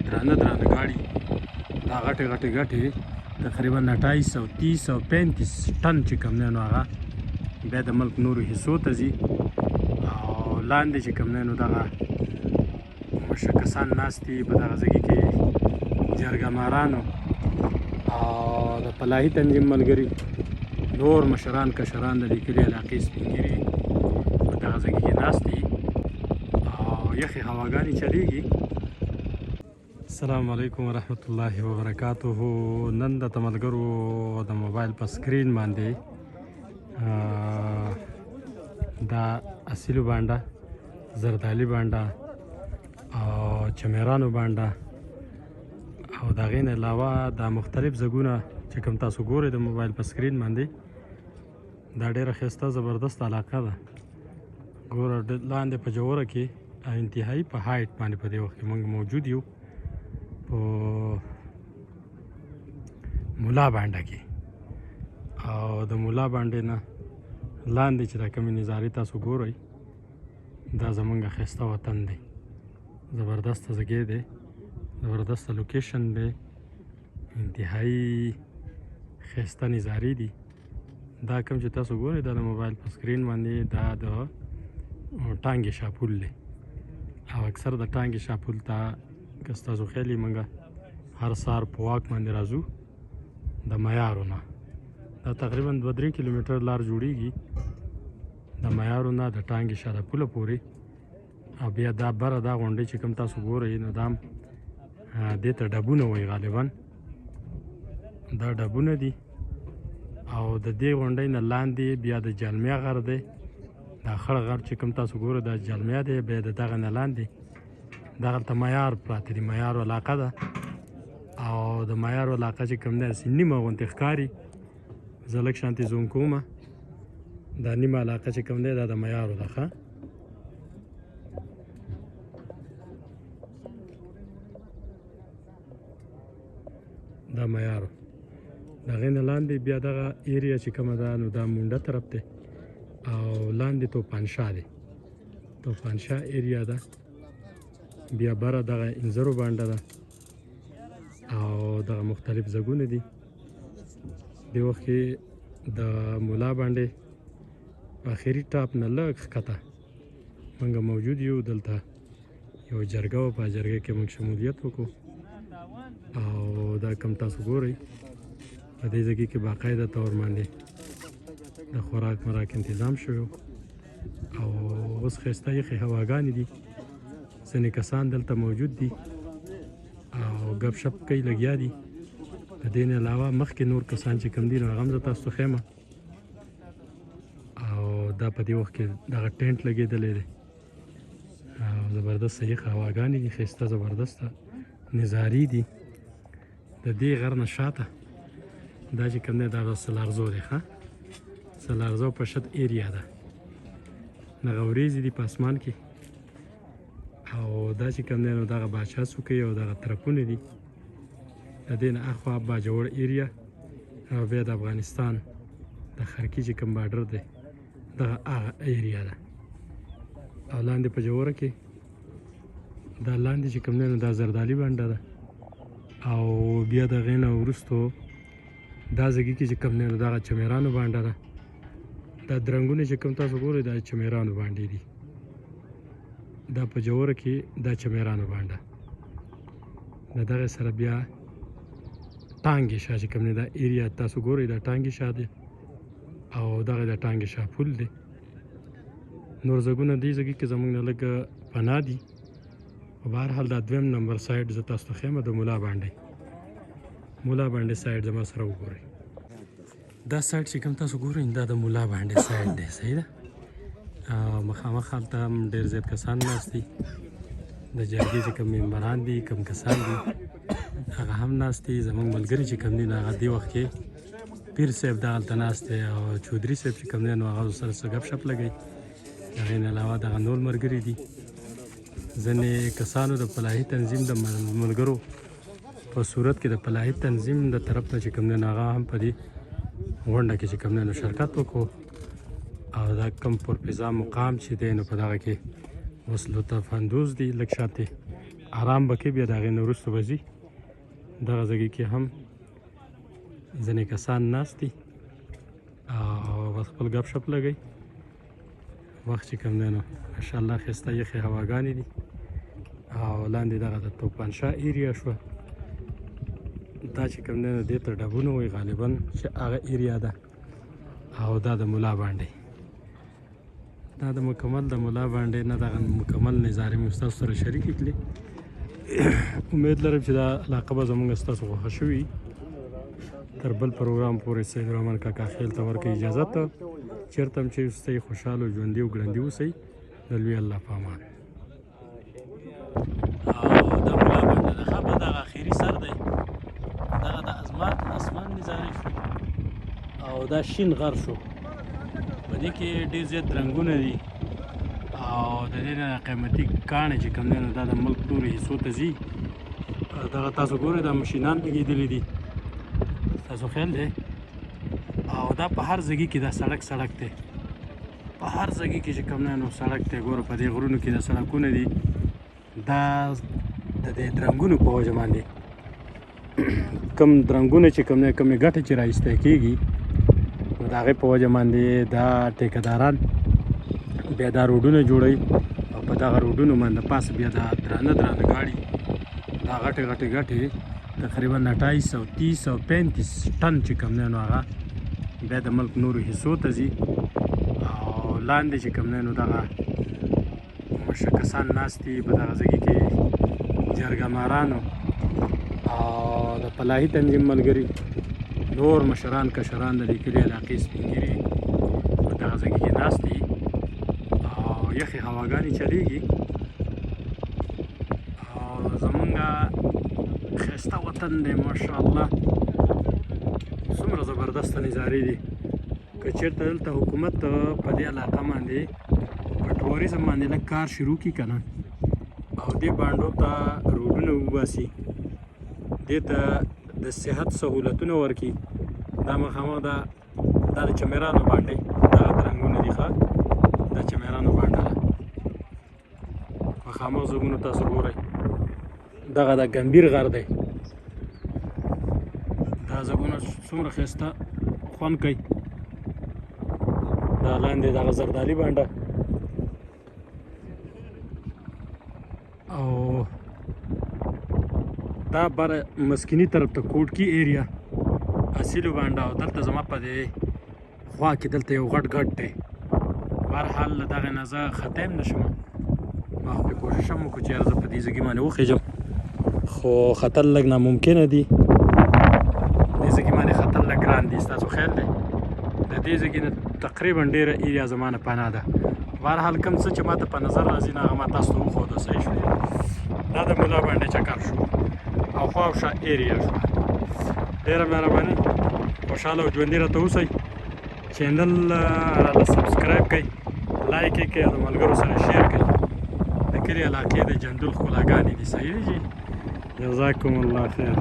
درانه ګاډي دا غټې تقریبا 2830 او 35 ټن چې کوم دی نو هغه بیا د ملک نورو حصو ته ځي او لاندې چې کوم دی نو دغه مشکسان ناست دي په دغه ځای کې جرګه مارانو او د فلاحي تنظیم ملګري نور مشران کشران د لیکلي علاقې سپین ږیري په دغه ځای کې ناست دي او یخې هواګانې چلیږي. السلام علیکم ورحمت الله وبرکاته. نن د ملګرو د موبایل په سکرین باندې دا اصیلو بانډه، زردالي بانډه او چمیرانو بانډه او د هغې نه علاوه دا مختلف ځایونه چې کوم تاسو ګورئ د موبایل په سکرین باندې دا ډېره ښایسته زبردست علاقه ده. ګوره لاندې په جووره کې انتهایي په هایټ باندې په دې وخت کې موږ موجود یو په مولا بانډه کې او د مولا بانډې نه لاندې چې دا کومې نظارې تاسو ګورئ دا زمونږ ښایسته وطن دی. زبردسته ځای دی، زبردسته لوکیشن دی، انتهایي ښایسته نظارې دي. دا کوم چې تاسو ګورئ دا د موبایل په سکرین باندې دا د ټانګې شاپول دی او اکثر د ټانګې شاپول ته که ستاسو خیال وي موږ هر سهار په واک باندې راځو د میارو نه. دا تقریبا 2-3 کیلومتر لار جوړیږي د میارو نه د ټانګې شاله پوله پورې او بیا دا بره دا غونډۍ چې کوم تاسو ګورئ نو دا دې ته ډبونه وایي غالبا دا ډبونه دي او د دې غونډۍ نه لاندې بیا د جلمیا غر دی. دا خړ غر چې کوم تاسو ګورئ دا جلمیا دی، بیا د دغه نه لاندې دغلته میار پراته دي، میارو علاقه ده او د میارو علاقه چې کوم دی هسې نیمه غوندې ښکاري. زه لږ شانتې زوم کومه دا نیمه علاقه چې کوم دی دا د میارو ده ښه. دا میارو د هغې نه لاندې بیا دغه ایریا چې کومه ده نو دا مونډه طرف دی او لاندې توپانشاه دی، توپانشاه ایریا ده. بیا بره دغه انځرو بانډه ده او دغه مختلف ځایونه دي. دې وخت کې د مولا باندې آخري ټاپ نه لږ ښکته موږ موجود یو. دلته یو جرګه وه، په جرګه کې موږ شمولیت وکړو او دا کوم تاسو ګورئ په دې ځای کې باقاعده طور باندې د خوراک مراک انتظام شوی او اوس ښایسته یخې هواګانې دي. ځینې کسان دلته موجود دي او ګپ شپ کوي، لګیا دي. د دې نه علاوه مخکې نور کسان چې کوم دي نو هغه هم زه تاسو ته ښیم او دا په دې وخت کې دغه ټینټ لګېدلی دی او زبردسته یخه هواګانې دي، ښایسته زبردسته نظارې دي. د دې غر نه شاته دا چې کوم دی دا د سلارزو دی ښه. سلارزو په شت ایریا ده، دغه وریځې دي په اسمان کې او دا چې کوم دی نو دغه باچا څوکۍ او دغه طرفونه دي. د دې نه اخوا باجوړ ایریا او بیا د افغانستان د خرکي چې کوم باډر دی دغه هغه ایریا ده او لاندې په جووره کې دا لاندې چې کوم دی نو دا زردالي بانډه ده او بیا د هغې نه وروستو دا ځای کې چې کوم دی نو دغه چمیرانو بانډه ده. دا درنګونه چې کوم تاسو ګورئ دا چمیرانو بانډې دي. دا په جووره کې دا چمیرانو بانډه د دغې سره بیا ټانګې شاه چې کوم دی دا ایریا تاسو ګورئ دا ټانګې شاه دی او دغه د ټانګې شاه پل دی. نور ځایونه دې ځای کې زموږ نه لږ پناه دي. په بهرحال دا 2 نمبر سایډ زه تاسو ته ښیم د مولا باندې، مولا باندې سایډ زما سره وګورئ. دا سایډ چې کوم تاسو ګورئ دا د مولا باندې سایډ دی، صحیح ده. مخامخ هلته هم ډېر زیات کسان ناست دي، د جرګې چې کوم ممبران دي کوم کسان دي هغه هم ناست دي. زموږ ملګري چې کوم دي نو هغه دې وخت کې پیر صاحب دغلته ناست دی او چودري صاحب چې کوم دی نو هغه سره څه ګپ شپ لګوي. د هغې نه علاوه دغه نور ملګري دي. ځینې کسانو د فلاحي تنظیم د ملګرو په صورت کې د فلاحي تنظیم د طرف نه چې کوم دی نو هغه هم په دې غونډه کې چې کوم دی نو شرکت وکړو او دا کوم پرفضا مقام چې دی نو په دغه کې اوس لطف اندوز دي. لږ شانتې آرام به کوي، بیا د هغې نه وروسته به ځي. دغه ځای کې هم ځینې کسان ناست دي او بس خپل ګپ شپ لګوي. وخت چې کوم دی نو ماشاءالله ښایسته یخې هواګانې دي او لاندې دغه د توپانشاه ایریا شوه. دا چې کوم دی نو دې ته ډبونه وایي غالبا چې هغه ایریا ده. او دا د ملا بانډۍ، دا د مکمل د ملا بانډۍ نه دغه مکمل نظارې مې ستاسو سره شریکې کړلې. امید لرم چې دا علاقه به زموږ ستاسو خوښه شوي. تر بل پروګرام پورې سید الرحمن کاکا خیل ته ورکوي اجازه ته. چېرته هم چې اوسئ خوشحاله ژوندي او ګړندي اوسئ. د لوی الله په امان. او دا ملا بانډه ده ښه، به دغه اخري سر دی، دغه د اسمان نظارې شو او دا شین غر شو. په دې کې ډېر زیات رنګونه دي او د دې نه قیمتي کاڼي چې کوم دی نو دا د ملک نورو حصو ته ځي. دغه تاسو ګورئ دا مشینان لګېدلي دي، تاسو خیال دی. او دا په هر ځای کې دا سړک دی، په هر ځای کې چې کوم دی نو سړک دی. ګوره په دې غرونو کې دا سړکونه دي، دا د دې درنګونو په وجه باندې کوم درنګونه چې کوم دی کومې ګټې چې رایستی کېږي نو د هغې په وجه باندې دا ټیکهداران بیا دا روډونه جوړوي او په دغه روډونو باندې پاس بیا دا درانه ګاډي دا غټې تقریبا 28 او 30 او 35 ټن چې کوم دی نو هغه بیا د ملک نورو حصو ته ځي. او لاندې چې کوم دی نو دغه مشکسان ناست دي په دغه ځای کې جرګه مارانو او د فلاحي تنظیم ملګري، نور مشران کشران د دې کلي علاقې سپین ږیري په دغه ځای کې ناست دي او یخې هواګانې چلیږي. او زمونږ ښایسته وطن دی ماشاءالله، څومره زبردسته نظارې دي. که چېرته دلته حکومت په دې علاقه باندې په ټوریزم باندې لږ کار شروع کړي که نه او دې بانډو ته روډونه وباسي، دې ته د صحت سهولتونه ورکړي. دا مخامخ دا د چمرانو بانډۍ دغه رنګونه دي ښه، دا چمرانو بانډه ده مخامخ زمونو تاسو ګورئ. دغه د ګمبیر غر دی، دا زګونه څومره ښایسته خوند کوي. دا لاندې دغه زردالي بانډه او دا بره مسکینی طرف ته کوټکي ایریا اصیلو بانډه. او دلته زما په دې خوا کې دلته یو غټ دی. بهرحال له دغې نه زه خطا هم نه شم، ما خو پرې کوشش هم وکړو چې یاره زه په دې ځای کې باندې وخېږم، خو خطر لږ ناممکنه دي. دې ځای کې باندې خطر لږ ګران دي، ستاسو خیال دی. د دې ځای کې نه تقریبا ډېره ایریا زما نه پناه ده. بهرحال کوم څه چې ما ته په نظر راځي نه هغه ما تاسو ته وښوده. صحیح شو، دا د ملا بانډۍ چکر شو او خوا او شا ایریا شوه. ډېره مهرباني، خوشحاله او ژوندي راته اوسئ. چینل راته سبسکرایب کړئ، لایک یې کړئ او د ملګرو سره شیر کړئ. د کلي علاقې د جندول ښکلاګانې دي. صحیح دی جی، جزاکم الله خیر.